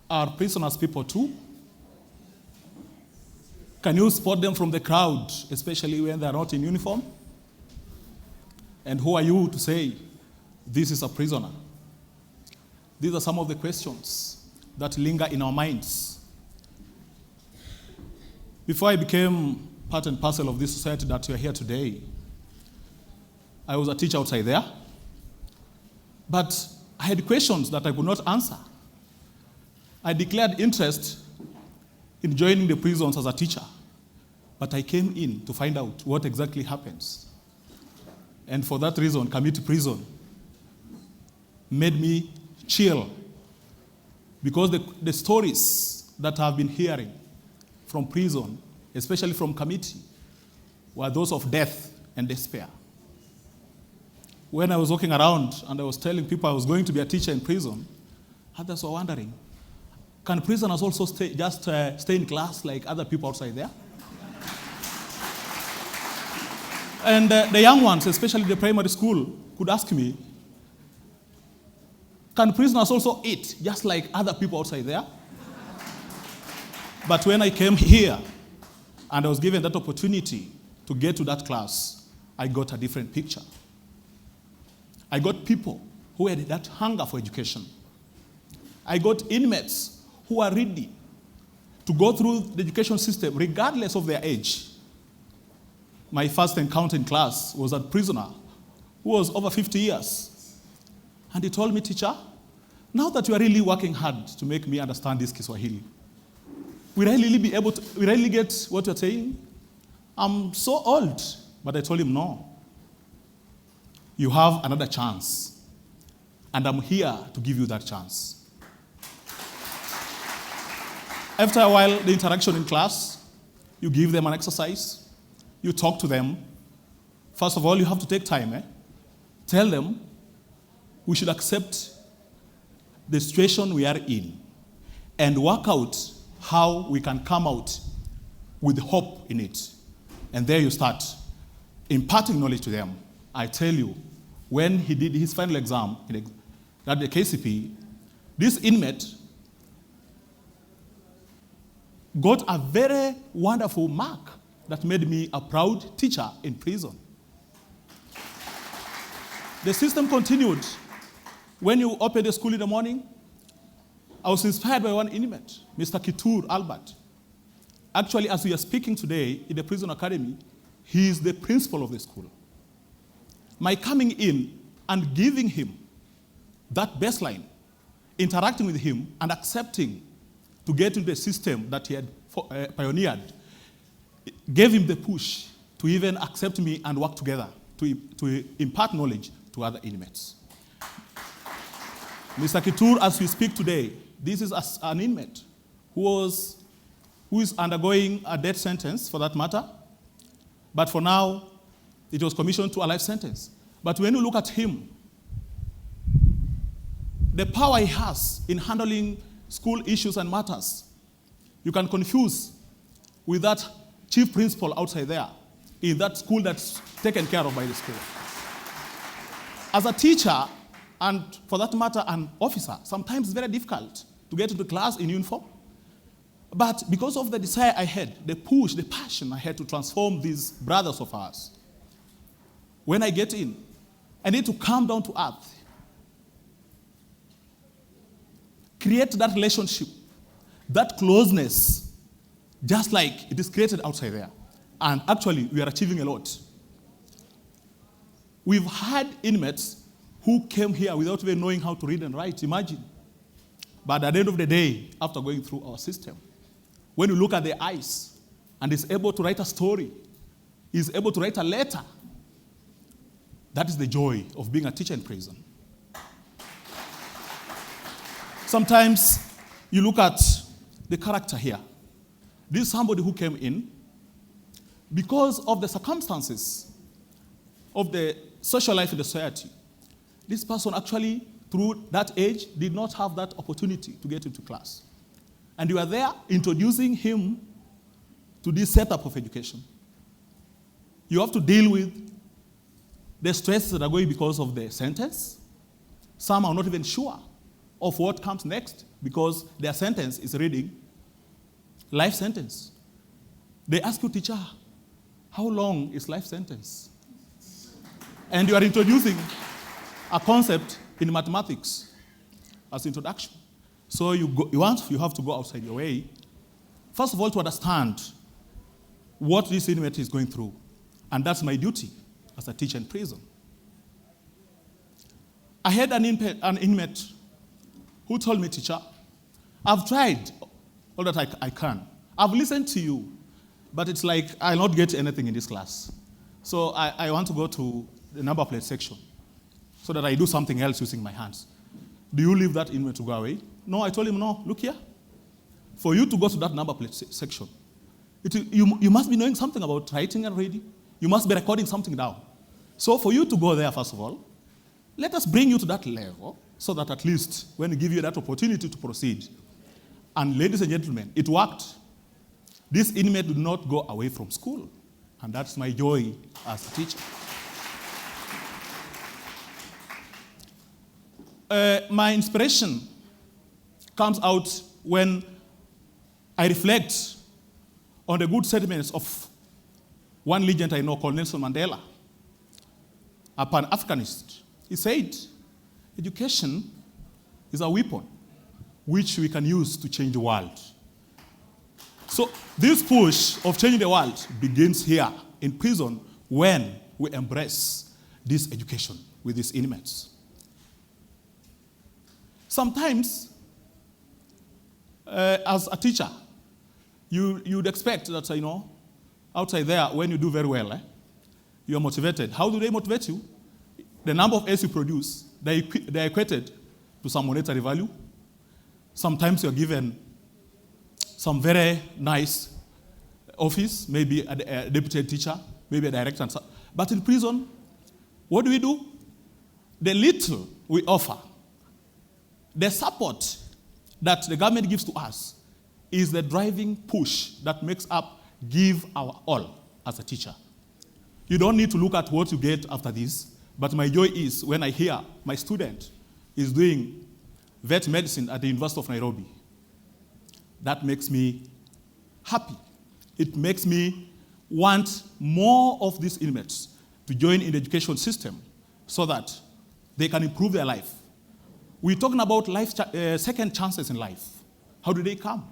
Are prisoners people too? Can you spot them from the crowd, especially when they are not in uniform? And who are you to say, this is a prisoner? These are some of the questions that linger in our minds. Before I became part and parcel of this society that you are here today, I was a teacher outside there. But I had questions that I could not answer. I declared interest in joining the prisons as a teacher, but I came in to find out what exactly happens. And for that reason, KamitiPrison made me chill, because the stories that I've been hearing from prison, especially from Kamiti, were those of death and despair. When I was walking around and I was telling people I was going to be a teacher in prison, others were wondering, can prisoners also stay in class like other people outside there? And the young ones, especially the primary school, could ask me, can prisoners also eat just like other people outside there? But when I came here and I was given that opportunity to get to that class, I got a different picture. I got people who had that hunger for education. I got inmates who are ready to go through the education system regardless of their age. My first encounter in class was a prisoner who was over 50 years. And he told me, teacher, now that you are really working hard to make me understand this Kiswahili, will I really get what you're saying? I'm so old. But I told him, no. You have another chance. And I'm here to give you that chance. After a while, the interaction in class, you give them an exercise, you talk to them. First of all, you have to take time. Tell them we should accept the situation we are in and work out how we can come out with hope in it. And there you start imparting knowledge to them. I tell you, when he did his final exam at the KCP, this inmate got a very wonderful mark that made me a proud teacher in prison. The system continued. When you opened the school in the morning, I was inspired by one inmate, Mr. Kitur Albert. Actually, as we are speaking today in the prison academy, he is the principal of the school. My coming in and giving him that baseline, interacting with him and accepting to get into the system that he had pioneered, gave him the push to even accept me and work together to impart knowledge to other inmates. Mr. Kitur, as we speak today, this is an inmate who is undergoing a death sentence, for that matter, but for now, it was commissioned to a life sentence. But when you look at him, the power he has in handling school issues and matters, you can confuse with that chief principal outside there in that school that's taken care of by the school. As a teacher, and for that matter, an officer, sometimes it's very difficult to get into class in uniform. But because of the desire I had, the push, the passion I had to transform these brothers of ours, when I get in, I need to come down to earth. Create that relationship, that closeness, just like it is created outside there. And actually, we are achieving a lot. We've had inmates who came here without even knowing how to read and write, imagine. But at the end of the day, after going through our system, when you look at their eyes and is able to write a story, is able to write a letter, that is the joy of being a teacher in prison. Sometimes you look at the character here. This is somebody who came in because of the circumstances of the social life in the society. This person actually, through that age, did not have that opportunity to get into class. And you are there introducing him to this setup of education. You have to deal with the stresses that are going because of the sentence. Some are not even sure of what comes next because their sentence is reading life sentence. They ask you, teacher, how long is life sentence? And you are introducing a concept in mathematics as introduction. So you have to go outside your way, first of all, to understand what this inmate is going through. And that's my duty as a teacher in prison. I had an inmate who told me, teacher, I've tried all that I can. I've listened to you, but it's like I'll not get anything in this class. So I want to go to the number plate section so that I do something else using my hands. Do you leave that inmate to go away? No, I told him, no, look here. For you to go to that number plate section, you must be knowing something about writing and reading. You must be recording something down. So for you to go there, first of all, let us bring you to that level so that at least when we give you that opportunity to proceed. And ladies and gentlemen, it worked. This inmate did not go away from school. And that's my joy as a teacher. My inspiration comes out when I reflect on the good sentiments of one legend I know called Nelson Mandela, a Pan-Africanist. He said, education is a weapon which we can use to change the world. So this push of changing the world begins here in prison when we embrace this education with these inmates. Sometimes, as a teacher, you'd expect that, outside there, when you do very well, you're motivated. How do they motivate you? The number of A's you produce, they're equated to some monetary value. Sometimes you're given some very nice office, maybe a deputy teacher, maybe a director. But in prison, what do? The little we offer, the support that the government gives to us is the driving push that makes up give our all as a teacher. You don't need to look at what you get after this, but my joy is when I hear my student is doing vet medicine at the University of Nairobi. That makes me happy. It makes me want more of these inmates to join in the education system so that they can improve their life. We're talking about second chances in life. How do they come?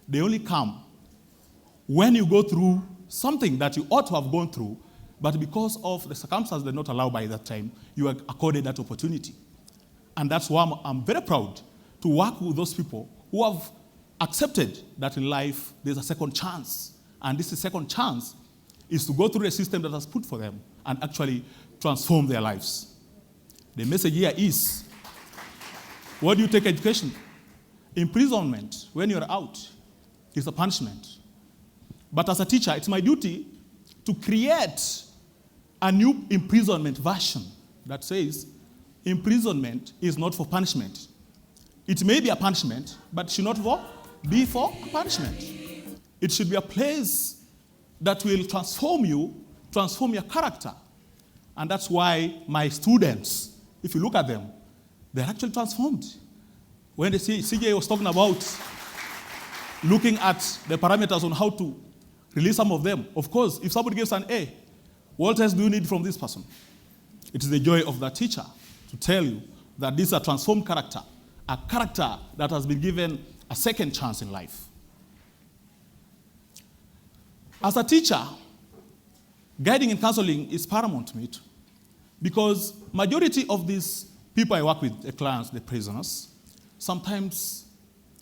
They only come when you go through something that you ought to have gone through, but because of the circumstances they're not allowed by that time, you are accorded that opportunity. And that's why I'm very proud to work with those people who have accepted that in life there's a second chance. And this second chance is to go through the system that has put for them and actually transform their lives. The message here is, what do you take education? Imprisonment, when you're out, is a punishment. But as a teacher, it's my duty to create a new imprisonment version that says, imprisonment is not for punishment. It may be a punishment, but it should not be for punishment. It should be a place that will transform you, transform your character. And that's why my students, if you look at them, they're actually transformed. When the CJ was talking about looking at the parameters on how to release some of them, of course, if somebody gives an A, what else do you need from this person? It is the joy of that teacher to tell you that this is a transformed character, a character that has been given a second chance in life. As a teacher, guiding and counseling is paramount to me too, because majority of these people I work with, the clients, the prisoners, sometimes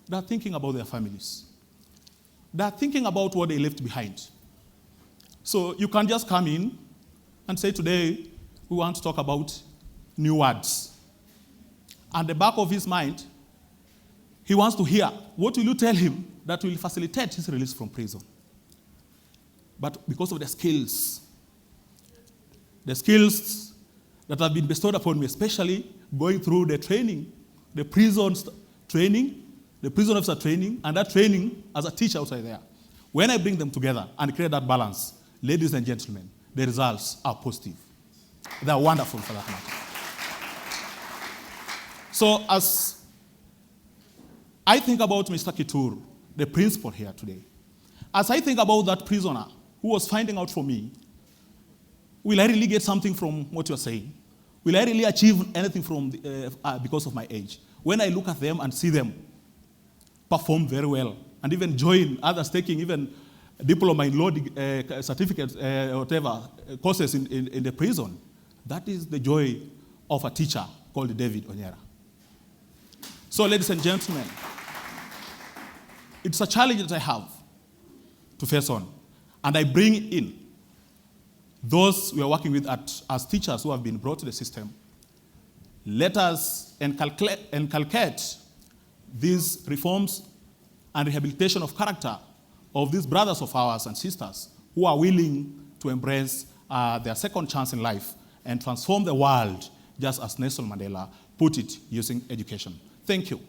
they're thinking about their families. They're thinking about what they left behind. So you can just come in and say, today we want to talk about new words. And the back of his mind, he wants to hear, what will you tell him that will facilitate his release from prison? But because of the skills that have been bestowed upon me, especially going through the training, the prison training, the prison officer training, and that training as a teacher outside there. When I bring them together and create that balance, ladies and gentlemen, the results are positive. They are wonderful for that matter. So as I think about Mr. Kitur, the principal here today. As I think about that prisoner who was finding out for me, will I really get something from what you're saying? Will I really achieve anything from because of my age? When I look at them and see them perform very well, and even join others taking even diploma in law certificates, whatever, courses in the prison, that is the joy of a teacher called David Onyera. So, ladies and gentlemen, it's a challenge that I have to face on. And I bring in those we are working with as teachers who have been brought to the system. Let us inculcate these reforms and rehabilitation of character of these brothers of ours and sisters who are willing to embrace their second chance in life and transform the world just as Nelson Mandela put it using education. Thank you.